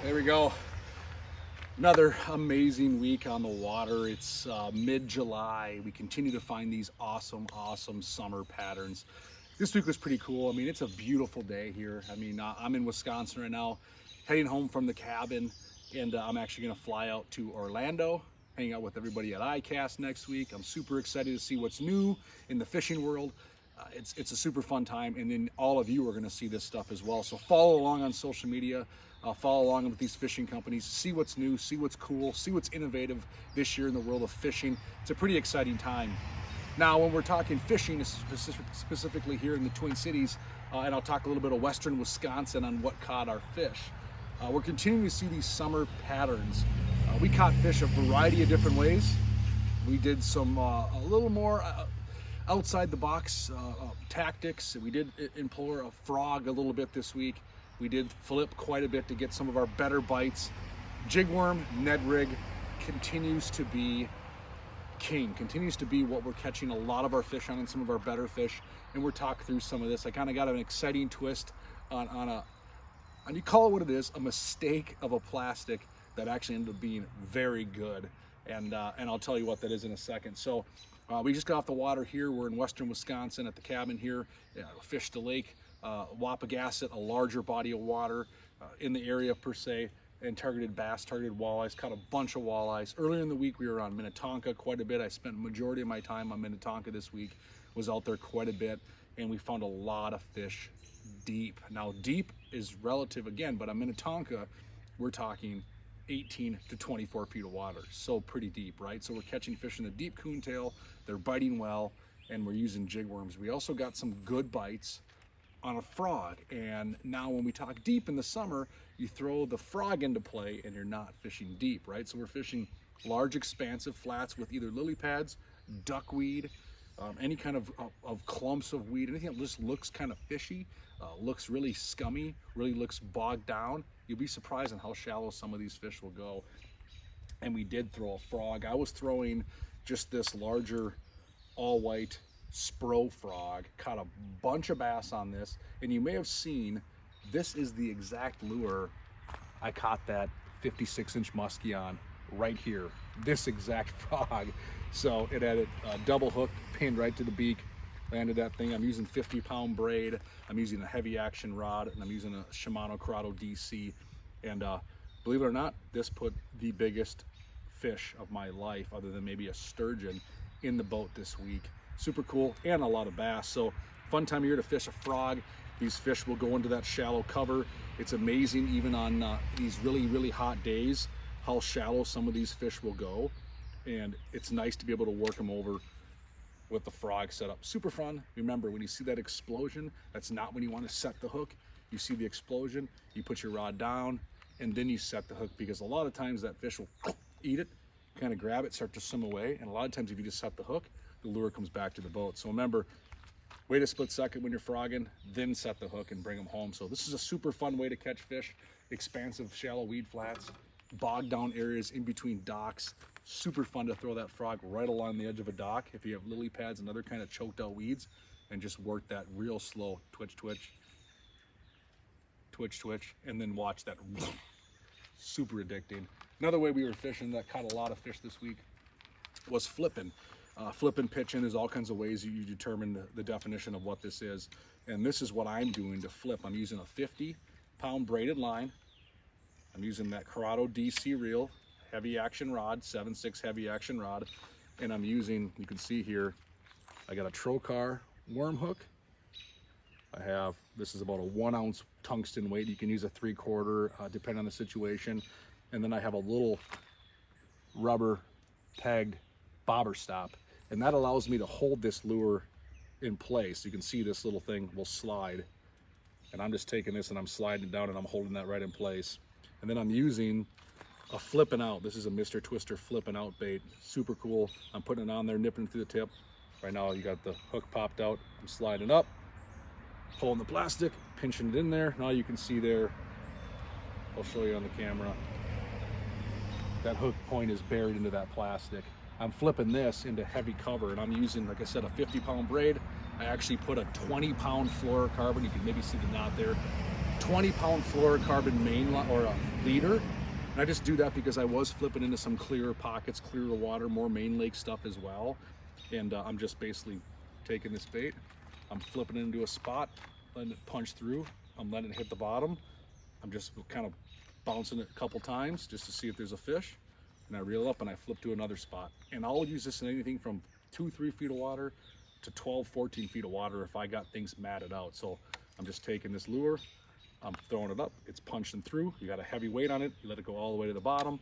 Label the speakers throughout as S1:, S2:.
S1: There we go. Another amazing week on the water. It's mid-July. We continue to find these awesome summer patterns. This week was pretty cool. I mean, it's a beautiful day here. I mean, I'm in Wisconsin right now, heading home from the cabin, and I'm actually gonna fly out to Orlando, hang out with everybody at ICAST next week. I'm super excited to see what's new in the fishing world. It's a super fun time, and then all of you are gonna see this stuff as well. So follow along on social media. Follow along with these fishing companies, see what's new, see what's cool, see what's innovative this year in the world of fishing. It's a pretty exciting time. Now, when we're talking fishing, specifically here in the Twin Cities, and I'll talk a little bit of Western Wisconsin on what caught our fish. We're continuing to see these summer patterns. We caught fish a variety of different ways. We did some a little more outside the box tactics. We did employ a frog a little bit this week. We did flip quite a bit to get some of our better bites. Jigworm, Ned rig continues to be king, continues to be what we're catching a lot of our fish on and some of our better fish. And we're talking through some of this. I kind of got an exciting twist on you call it what it is, a mistake of a plastic that actually ended up being very good. And I'll tell you what that is in a second. So we just got off the water here. We're in Western Wisconsin at the cabin here, fished a lake. Wapagasset, a larger body of water in the area per se, and targeted bass, targeted walleyes, caught a bunch of walleyes. Earlier in the week we were on Minnetonka quite a bit. I spent majority of my time on Minnetonka this week, was out there quite a bit, and we found a lot of fish deep. Now deep is relative again, but on Minnetonka we're talking 18 to 24 feet of water, so pretty deep, right? So we're catching fish in the deep coontail, they're biting well, and we're using jig worms. We also got some good bites on a frog. And now when we talk deep in the summer, you throw the frog into play and you're not fishing deep, right? So we're fishing large expansive flats with either lily pads, duckweed, any kind of clumps of weed, anything that just looks kind of fishy, looks really scummy, really looks bogged down. You'll be surprised on how shallow some of these fish will go. And we did throw a frog. I was throwing just this larger all white Spro frog, caught a bunch of bass on this, and you may have seen this is the exact lure I caught that 56-inch muskie on right here, this exact frog. So it had a double hook pinned right to the beak, landed that thing. I'm using 50-pound braid, I'm using a heavy action rod, and I'm using a Shimano Corrado DC, and believe it or not, this put the biggest fish of my life, other than maybe a sturgeon, in the boat this week. Super cool, and a lot of bass. So fun time of year to fish a frog. These fish will go into that shallow cover. It's amazing, even on these really hot days, how shallow some of these fish will go. And it's nice to be able to work them over with the frog setup. Super fun. Remember, when you see that explosion, that's not when you want to set the hook. You see the explosion, you put your rod down, and then you set the hook, because a lot of times that fish will eat it, kind of grab it, start to swim away. And a lot of times if you just set the hook, the lure comes back to the boat. So remember, wait a split second when you're frogging, then set the hook and bring them home. So this is a super fun way to catch fish. Expansive shallow weed flats, bogged down areas in between docks. Super fun to throw that frog right along the edge of a dock if you have lily pads and other kind of choked out weeds, and just work that real slow twitch, and then watch that. Super addicting. Another way we were fishing that caught a lot of fish this week was flipping. Flipping, pitching, there's all kinds of ways you determine the definition of what this is. And this is what I'm doing to flip. I'm using a 50-pound braided line. I'm using that Corrado DC reel, heavy action rod, 7/6 heavy action rod. And I'm using, you can see here, I got a Trocar worm hook. This is about a 1 ounce tungsten weight. You can use a 3/4, depending on the situation. And then I have a little rubber pegged bobber stop, and that allows me to hold this lure in place. You can see this little thing will slide, and I'm just taking this and I'm sliding it down and I'm holding that right in place. And then I'm using a flipping out. This is a Mr. Twister flipping out bait. Super cool. I'm putting it on there, nipping through the tip. Right now you got the hook popped out. I'm sliding up, pulling the plastic, pinching it in there. Now you can see there, I'll show you on the camera, that hook point is buried into that plastic. I'm flipping this into heavy cover, and I'm using, like I said, a 50-pound braid. I actually put a 20-pound fluorocarbon. You can maybe see the knot there. 20-pound fluorocarbon main or a leader. And I just do that because I was flipping into some clearer pockets, clearer water, more main lake stuff as well. And I'm just basically taking this bait, I'm flipping it into a spot, letting it punch through, I'm letting it hit the bottom. I'm just kind of bouncing it a couple times just to see if there's a fish. And I reel up and I flip to another spot. And I'll use this in anything from 2-3 feet of water to 12-14 feet of water if I got things matted out. So I'm just taking this lure, I'm throwing it up, it's punching through. You got a heavy weight on it, you let it go all the way to the bottom.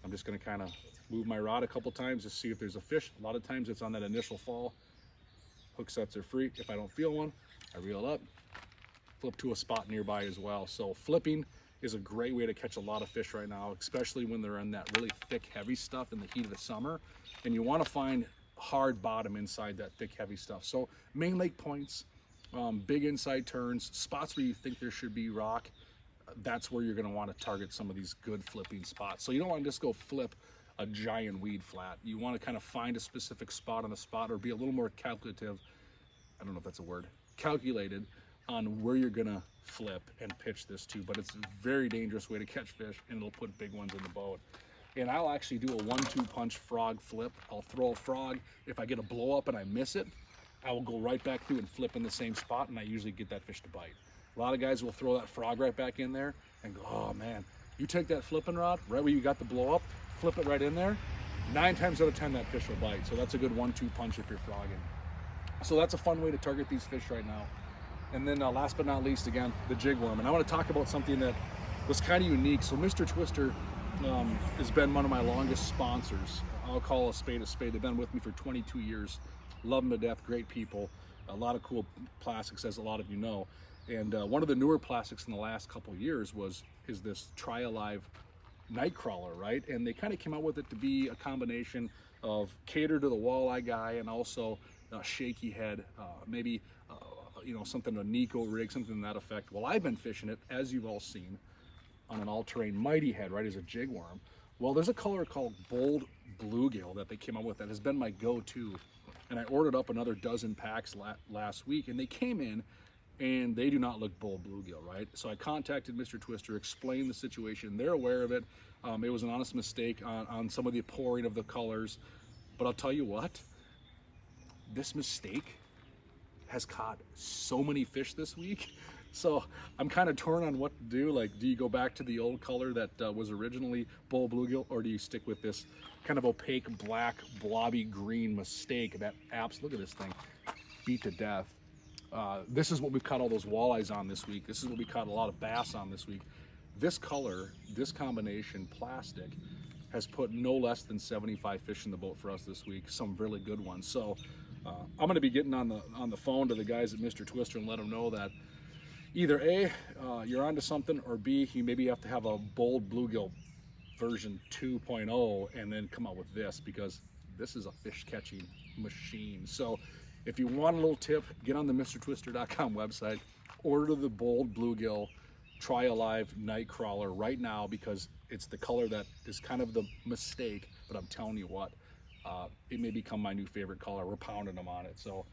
S1: I'm just gonna kind of move my rod a couple times to see if there's a fish. A lot of times it's on that initial fall. Hook sets are free. If I don't feel one, I reel up, flip to a spot nearby as well. So flipping is a great way to catch a lot of fish right now, especially when they're in that really thick, heavy stuff in the heat of the summer. And you want to find hard bottom inside that thick, heavy stuff. So main lake points, big inside turns, spots where you think there should be rock, that's where you're going to want to target some of these good flipping spots. So you don't want to just go flip a giant weed flat. You want to kind of find a specific spot on the spot, or be a little more calculative, I don't know if that's a word, calculated on where you're gonna flip and pitch this to. But it's a very dangerous way to catch fish, and it'll put big ones in the boat. And I'll actually do a 1-2 punch frog flip. I'll throw a frog. If I get a blow up and I miss it, I will go right back through and flip in the same spot, and I usually get that fish to bite. A lot of guys will throw that frog right back in there and go, oh man, you take that flipping rod right where you got the blow up, flip it right in there, 9 times out of 10 that fish will bite. So that's a good 1-2 punch if you're frogging. So that's a fun way to target these fish right now. And then last but not least, again, the jig worm. And I want to talk about something that was kind of unique. So Mr. Twister has been one of my longest sponsors. I'll call a spade a spade. They've been with me for 22 years. Love them to death, great people. A lot of cool plastics, as a lot of you know. And one of the newer plastics in the last couple of years is this Try Alive night crawler, right? And they kind of came out with it to be a combination of cater to the walleye guy and also shaky head, maybe you know, something, a Nico rig, something to that effect. Well, I've been fishing it, as you've all seen, on an all-terrain mighty head, right, as a jig worm. Well, there's a color called Bold Bluegill that they came up with that has been my go-to, and I ordered up another dozen packs last week, and they came in and they do not look Bold Bluegill, right? So I contacted Mr. Twister, explained the situation. They're aware of it. It was an honest mistake on some of the pouring of the colors, but I'll tell you what, this mistake has caught so many fish this week. So I'm kind of torn on what to do. Like, do you go back to the old color that was originally Bold Bluegill, or do you stick with this kind of opaque black blobby green mistake that look at this thing, beat to death. This is what we've caught all those walleyes on this week. This is what we caught a lot of bass on this week. This color, this combination plastic, has put no less than 75 fish in the boat for us this week, some really good ones. So I'm going to be getting on the phone to the guys at Mr. Twister and let them know that either A, you're onto something, or B, you maybe have to have a Bold Bluegill version 2.0 and then come out with this, because this is a fish catching machine. So if you want a little tip, get on the MrTwister.com website, order the Bold Bluegill Try Alive Night Crawler right now, because it's the color that is kind of the mistake, but I'm telling you what, it may become my new favorite color. We're pounding them on it. So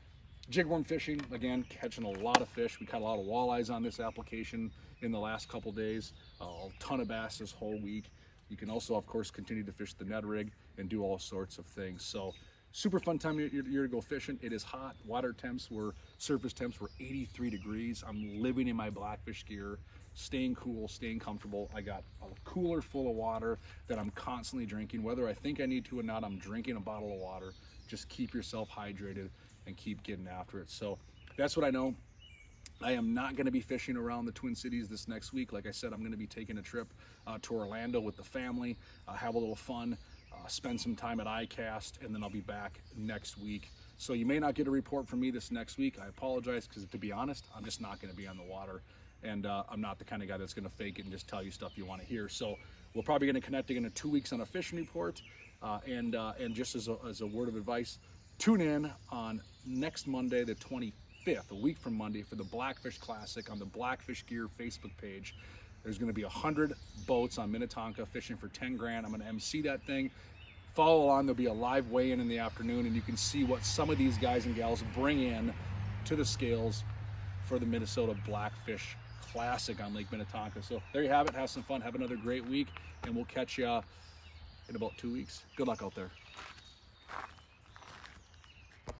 S1: jigworm fishing, again, catching a lot of fish. We caught a lot of walleyes on this application in the last couple days, a ton of bass this whole week. You can also, of course, continue to fish the Ned rig and do all sorts of things. So super fun time of year to go fishing. It is hot. Surface temps were 83 degrees. I'm living in my Blackfish gear, staying cool, staying comfortable. I got a cooler full of water that I'm constantly drinking. Whether I think I need to or not, I'm drinking a bottle of water. Just keep yourself hydrated and keep getting after it. So that's what I know. I am not going to be fishing around the Twin Cities this next week. Like I said, I'm going to be taking a trip to Orlando with the family, have a little fun, spend some time at ICAST, and then I'll be back next week. So you may not get a report from me this next week. I apologize, because to be honest, I'm just not going to be on the water, and I'm not the kind of guy that's going to fake it and just tell you stuff you want to hear. So we're probably going to connect again in 2 weeks on a fishing report, and just as a word of advice, tune in on next Monday, the 25th, a week from Monday, for the Blackfish Classic on the Blackfish Gear Facebook page. There's going to be 100 boats on Minnetonka fishing for 10 grand. I'm going to MC that thing. Follow along. There'll be a live weigh-in in the afternoon, and you can see what some of these guys and gals bring in to the scales for the Minnesota Blackfish classic on Lake Minnetonka. So there you have it. Have some fun. Have another great week, and we'll catch you in about 2 weeks. Good luck out there.